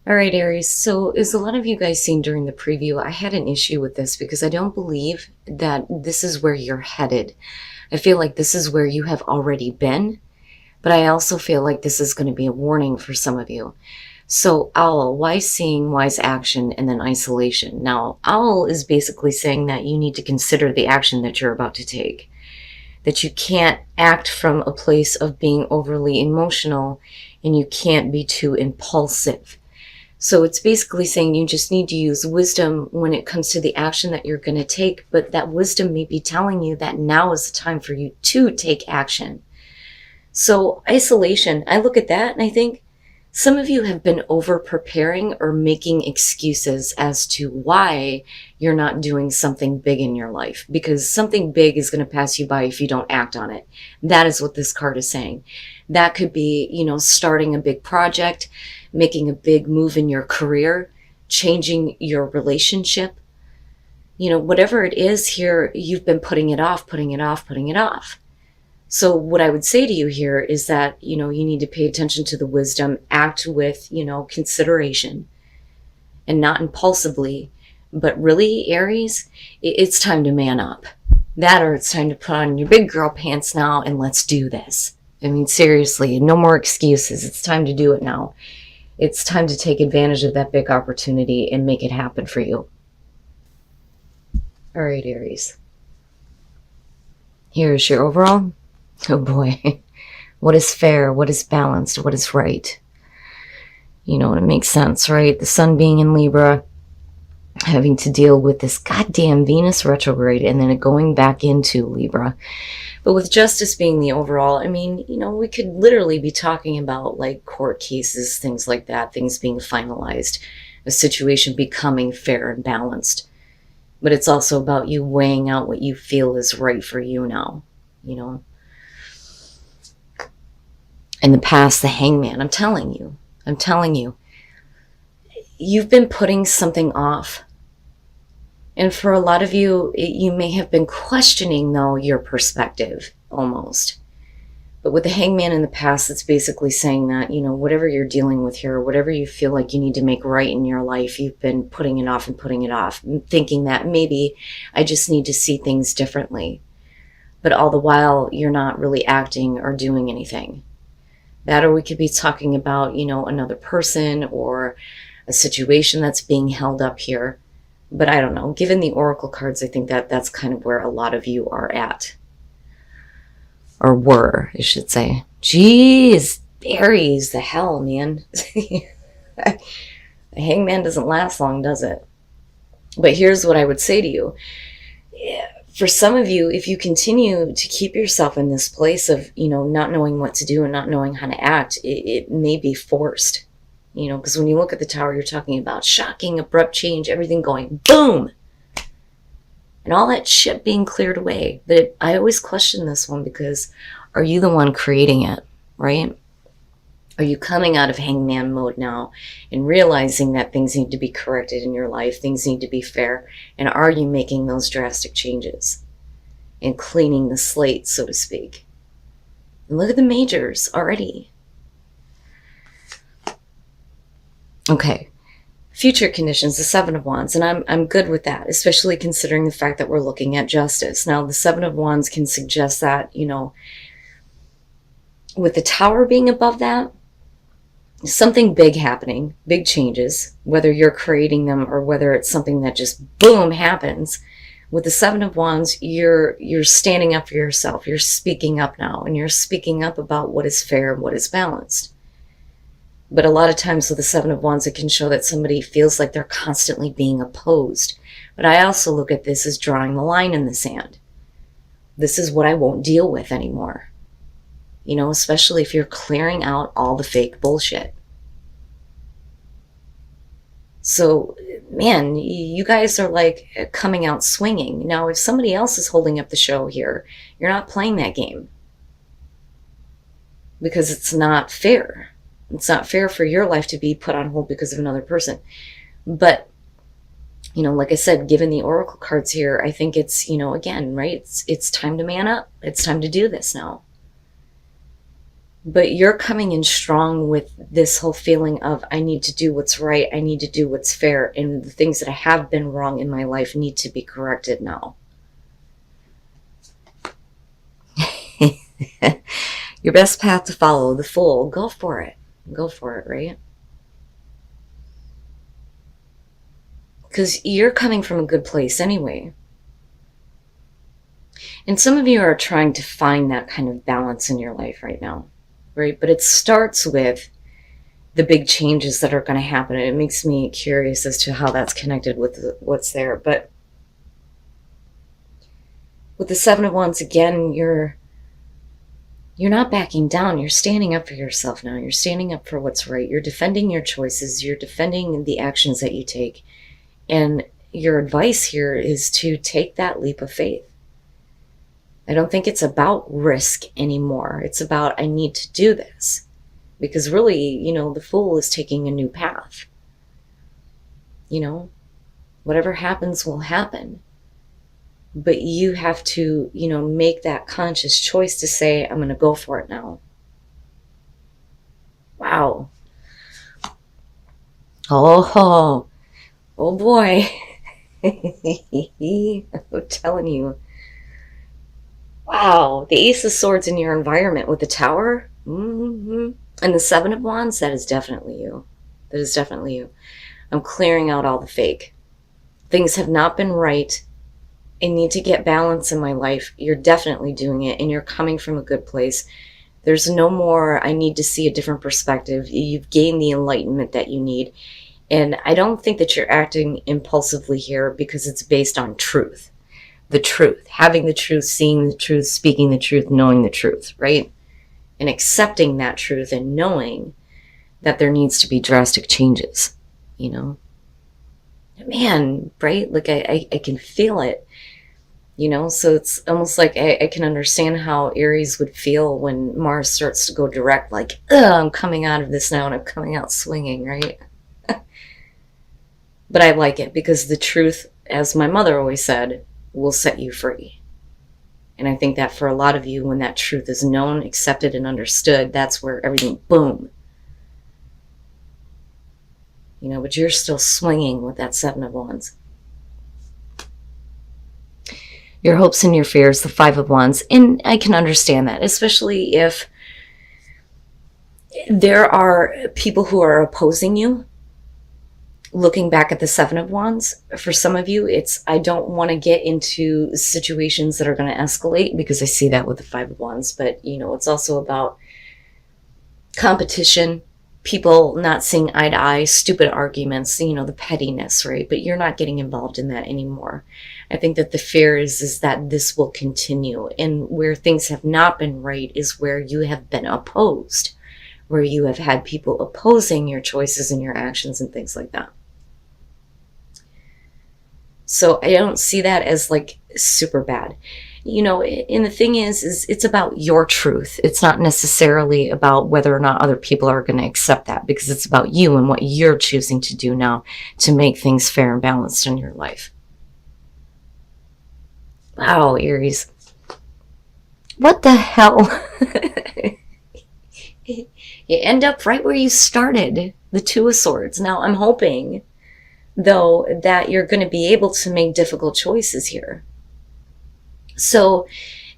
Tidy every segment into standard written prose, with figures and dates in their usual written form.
All right, Aries. So, as a lot of you guys seen during the preview, I had an issue with this because I don't believe that this is where you're headed. I feel like this is where you have already been, but I also feel like this is going to be a warning for some of you. So, owl, wise seeing, wise action, and then isolation. Now, owl is basically saying that you need to consider the action that you're about to take, that you can't act from a place of being overly emotional and you can't be too impulsive. So it's basically saying you just need to use wisdom when it comes to the action that you're going to take, but that wisdom may be telling you that now is the time for you to take action. So isolation, I look at that and I think some of you have been over preparing or making excuses as to why you're not doing something big in your life, because something big is going to pass you by if you don't act on it. That is what this card is saying. That could be, starting a big project, making a big move in your career, changing your relationship. Whatever it is here, you've been putting it off, putting it off, putting it off. So what I would say to you here is that, you need to pay attention to the wisdom, act with, consideration and not impulsively. But really, Aries, it's time to man up. That, or it's time to put on your big girl pants now and let's do this. I mean, seriously, no more excuses. It's time to do it now. It's time to take advantage of that big opportunity and make it happen for you. All right, Aries. Here's your overall. Oh boy. What is fair? What is balanced? What is right? It makes sense, right? The sun being in Libra, having to deal with this goddamn Venus retrograde and then it going back into Libra. But with justice being the overall, I mean, we could literally be talking about like court cases, things like that, things being finalized, a situation becoming fair and balanced. But it's also about you weighing out what you feel is right for you now, In the past, the hangman, I'm telling you, you've been putting something off. And for a lot of you, you may have been questioning, though, your perspective, almost. But with the hangman in the past, it's basically saying that, whatever you're dealing with here, whatever you feel like you need to make right in your life, you've been putting it off and putting it off, thinking that maybe I just need to see things differently. But all the while, you're not really acting or doing anything. That, or we could be talking about, another person or a situation that's being held up here. But I don't know. Given the oracle cards, I think that that's kind of where a lot of you are at. Or were, I should say. Jeez, Aries, the hell, man. The hangman doesn't last long, does it? But here's what I would say to you. For some of you, if you continue to keep yourself in this place of, not knowing what to do and not knowing how to act, it may be forced. Because when you look at the tower, you're talking about shocking, abrupt change, everything going boom, and all that shit being cleared away. But I always question this one because are you the one creating it, right? Are you coming out of hangman mode now and realizing that things need to be corrected in your life, things need to be fair, and are you making those drastic changes and cleaning the slate, so to speak? And look at the majors already. Okay, future conditions, the Seven of Wands, and I'm good with that, especially considering the fact that we're looking at justice. Now, the Seven of Wands can suggest that, with the Tower being above that, something big happening, big changes, whether you're creating them or whether it's something that just boom happens. With the Seven of Wands, you're standing up for yourself. You're speaking up now, and you're speaking up about what is fair and what is balanced. But a lot of times with the Seven of Wands, it can show that somebody feels like they're constantly being opposed. But I also look at this as drawing the line in the sand. This is what I won't deal with anymore. Especially if you're clearing out all the fake bullshit. So, man, you guys are like coming out swinging. Now, if somebody else is holding up the show here, you're not playing that game. Because it's not fair. It's not fair for your life to be put on hold because of another person. But, like I said, given the oracle cards here, I think it's, again, right? It's time to man up. It's time to do this now. But you're coming in strong with this whole feeling of, I need to do what's right, I need to do what's fair, and the things that have been wrong in my life need to be corrected now. Your best path to follow, the Fool. Go for it. Go for it, right? Because you're coming from a good place anyway. And some of you are trying to find that kind of balance in your life right now, right? But it starts with the big changes that are going to happen. And it makes me curious as to how that's connected with what's there. But with the Seven of Wands, again, you're not backing down. You're standing up for yourself now. You're standing up for what's right. You're defending your choices. You're defending the actions that you take. And your advice here is to take that leap of faith. I don't think it's about risk anymore. It's about, I need to do this. Because really, the Fool is taking a new path. Whatever happens will happen. But you have to, make that conscious choice to say, I'm going to go for it now. Wow. Oh boy. I'm telling you. Wow. The Ace of Swords in your environment with the Tower. And the Seven of Wands, that is definitely you. That is definitely you. I'm clearing out all the fake. Things have not been right. I need to get balance in my life. You're definitely doing it, and you're coming from a good place. There's no more, I need to see a different perspective. You've gained the enlightenment that you need. And I don't think that you're acting impulsively here because it's based on truth. The truth. Having the truth, seeing the truth, speaking the truth, knowing the truth, right? And accepting that truth and knowing that there needs to be drastic changes, Man, right? Like I can feel it. So it's almost like I can understand how Aries would feel when Mars starts to go direct, like, I'm coming out of this now and I'm coming out swinging, right? But I like it because the truth, as my mother always said, will set you free. And I think that for a lot of you, when that truth is known, accepted, and understood, that's where everything, boom. But you're still swinging with that Seven of Wands. Your hopes and your fears, the Five of Wands. And I can understand that, especially if there are people who are opposing you. Looking back at the Seven of Wands, for some of you, it's, I don't want to get into situations that are going to escalate, because I see that with the Five of Wands. But, it's also about competition, people not seeing eye to eye, stupid arguments, the pettiness, right? But you're not getting involved in that anymore. I think that the fear is that this will continue. And where things have not been right is where you have been opposed, where you have had people opposing your choices and your actions and things like that. So I don't see that as like super bad. And the thing is it's about your truth. It's not necessarily about whether or not other people are going to accept that, because it's about you and what you're choosing to do now to make things fair and balanced in your life. Wow, Aries. What the hell? You end up right where you started, the Two of Swords. Now, I'm hoping, though, that you're going to be able to make difficult choices here. So,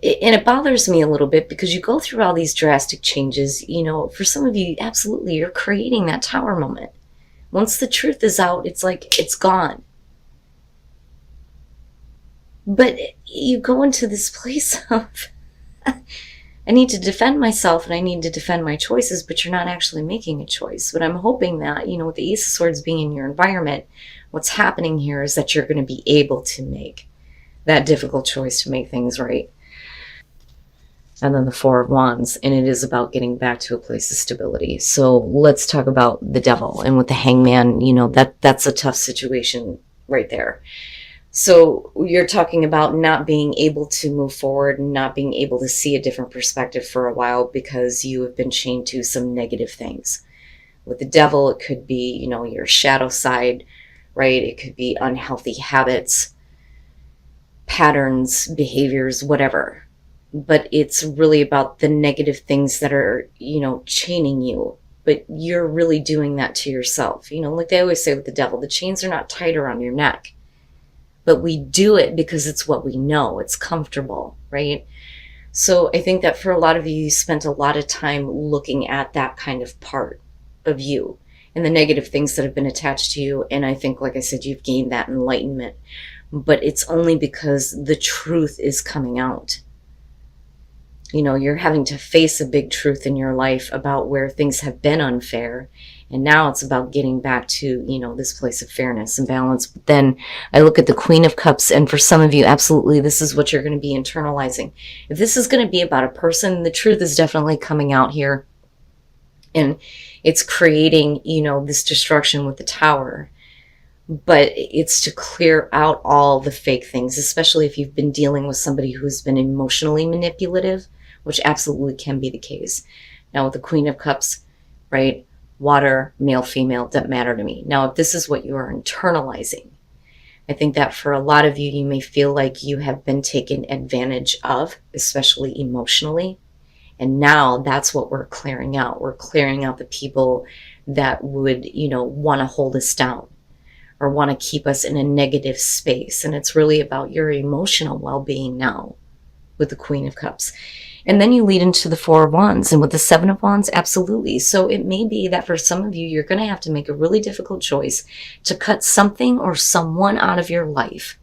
and it bothers me a little bit because you go through all these drastic changes. For some of you, absolutely, you're creating that Tower moment. Once the truth is out, it's like it's gone. But you go into this place of, I need to defend myself and I need to defend my choices, but you're not actually making a choice. But I'm hoping that, with the Ace of Swords being in your environment, what's happening here is that you're going to be able to make that difficult choice to make things right. And then the Four of Wands, and it is about getting back to a place of stability. So let's talk about the Devil. And with the Hangman, that's a tough situation right there. So you're talking about not being able to move forward, not being able to see a different perspective for a while because you have been chained to some negative things. With the Devil, it could be, your shadow side, right? It could be unhealthy habits, patterns, behaviors, whatever. but it's really about the negative things that are, chaining you. But you're really doing that to yourself. Like they always say with the devil, the chains are not tight around your neck, but we do it because it's what we know. It's comfortable, right? So I think that for a lot of you, you spent a lot of time looking at that kind of part of you and the negative things that have been attached to you. And I think, like I said, you've gained that enlightenment, but it's only because the truth is coming out. You're having to face a big truth in your life about where things have been unfair. And now it's about getting back to, this place of fairness and balance. But then I look at the Queen of Cups, and for some of you, absolutely, this is what you're going to be internalizing. If this is going to be about a person, the truth is definitely coming out here. And it's creating, this destruction with the Tower. But it's to clear out all the fake things, especially if you've been dealing with somebody who's been emotionally manipulative, which absolutely can be the case. Now with the Queen of Cups, right? Water, male, female, doesn't matter to me. Now, if this is what you are internalizing, I think that for a lot of you, you may feel like you have been taken advantage of, especially emotionally. And now that's what we're clearing out. We're clearing out the people that would, want to hold us down or want to keep us in a negative space. And it's really about your emotional well-being now with the Queen of Cups. And then you lead into the Four of Wands. And with the Seven of Wands, absolutely. So it may be that for some of you, you're going to have to make a really difficult choice to cut something or someone out of your life.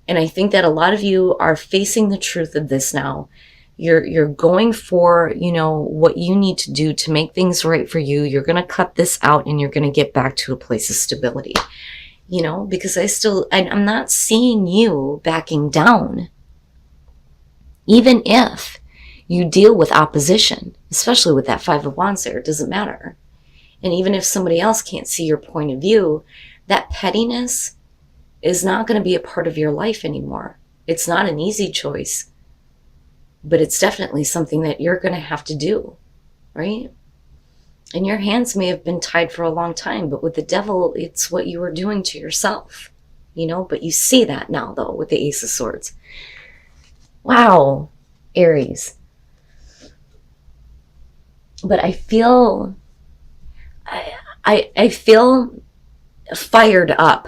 And I think that a lot of you are facing the truth of this now. You're going for, what you need to do to make things right for you. You're going to cut this out and you're going to get back to a place of stability. Because I'm not seeing you backing down. Even if you deal with opposition, especially with that Five of Wands there, it doesn't matter. And even if somebody else can't see your point of view, that pettiness is not going to be a part of your life anymore. It's not an easy choice, but it's definitely something that you're going to have to do, right? And your hands may have been tied for a long time, but with the devil, it's what you were doing to yourself, but you see that now though with the Ace of Swords. Wow, Aries. But I feel, I feel fired up.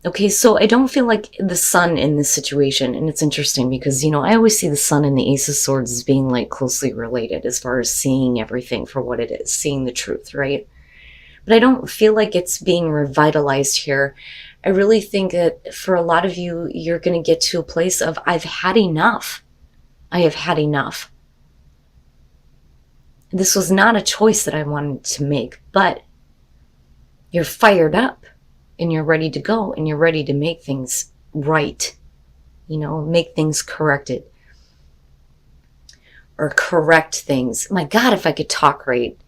Okay, so I don't feel like the sun in this situation, and it's interesting because, I always see the sun and the Ace of Swords as being like closely related as far as seeing everything for what it is, seeing the truth, right? But I don't feel like it's being revitalized here. I really think that for a lot of you, you're going to get to a place of, I've had enough. I have had enough. This was not a choice that I wanted to make, but you're fired up and you're ready to go and you're ready to make things right. Make things corrected. Or correct things. My God, if I could talk right.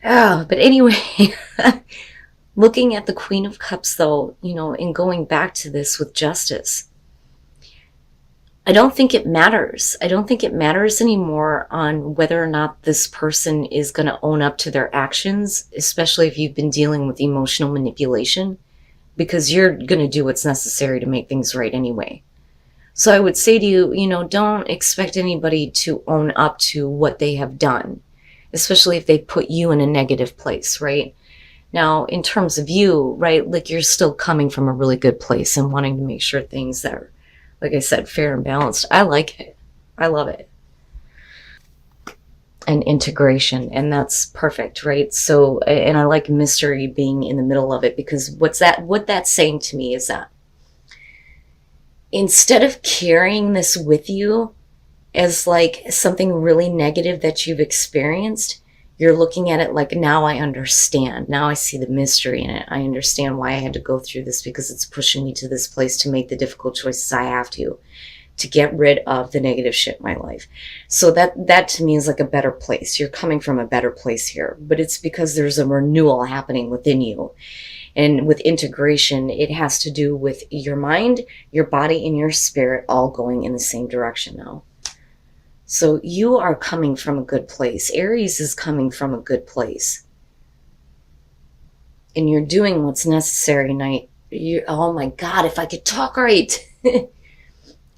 Oh, but anyway, looking at the Queen of Cups though, and going back to this with justice, I don't think it matters. I don't think it matters anymore on whether or not this person is going to own up to their actions, especially if you've been dealing with emotional manipulation, because you're going to do what's necessary to make things right anyway. So I would say to you, don't expect anybody to own up to what they have done, especially if they put you in a negative place, right? Now, in terms of you, right, like you're still coming from a really good place and wanting to make sure things that are, like I said, fair and balanced. I like it. I love it. And integration, and that's perfect, right? So, and I like mystery being in the middle of it, because what that's saying to me is that instead of carrying this with you as like something really negative that you've experienced, you're looking at it like, now I understand. Now I see the mystery in it. I understand why I had to go through this, because it's pushing me to this place to make the difficult choices I have to get rid of the negative shit in my life. So that to me is like a better place. You're coming from a better place here, but it's because there's a renewal happening within you. And with integration, it has to do with your mind, your body, and your spirit all going in the same direction now. So you are coming from a good place. Aries is coming from a good place. And you're doing what's necessary. Oh my God, if I could talk right.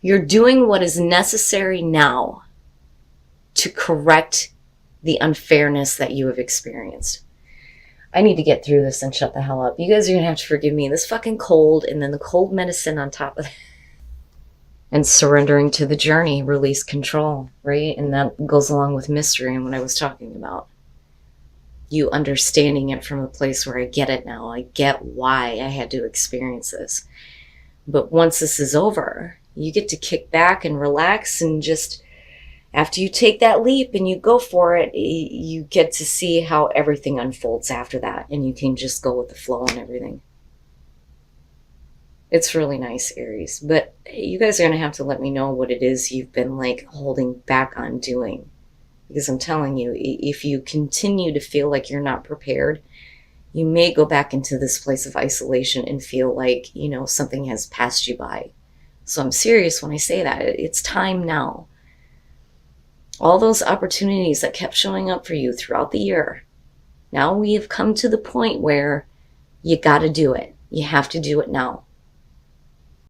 You're doing what is necessary now to correct the unfairness that you have experienced. I need to get through this and shut the hell up. You guys are going to have to forgive me. This fucking cold and then the cold medicine on top of it. And surrendering to the journey, release control, right? And that goes along with mystery and what I was talking about. You understanding it from a place where I get it now. I get why I had to experience this. But once this is over, you get to kick back and relax and just, after you take that leap and you go for it, you get to see how everything unfolds after that. And you can just go with the flow and everything. It's really nice, Aries. But you guys are going to have to let me know what it is you've been like holding back on doing. Because I'm telling you, if you continue to feel like you're not prepared, you may go back into this place of isolation and feel like, you know, something has passed you by. So I'm serious when I say that. It's time now. All those opportunities that kept showing up for you throughout the year, now we have come to the point where you got to do it. You have to do it now.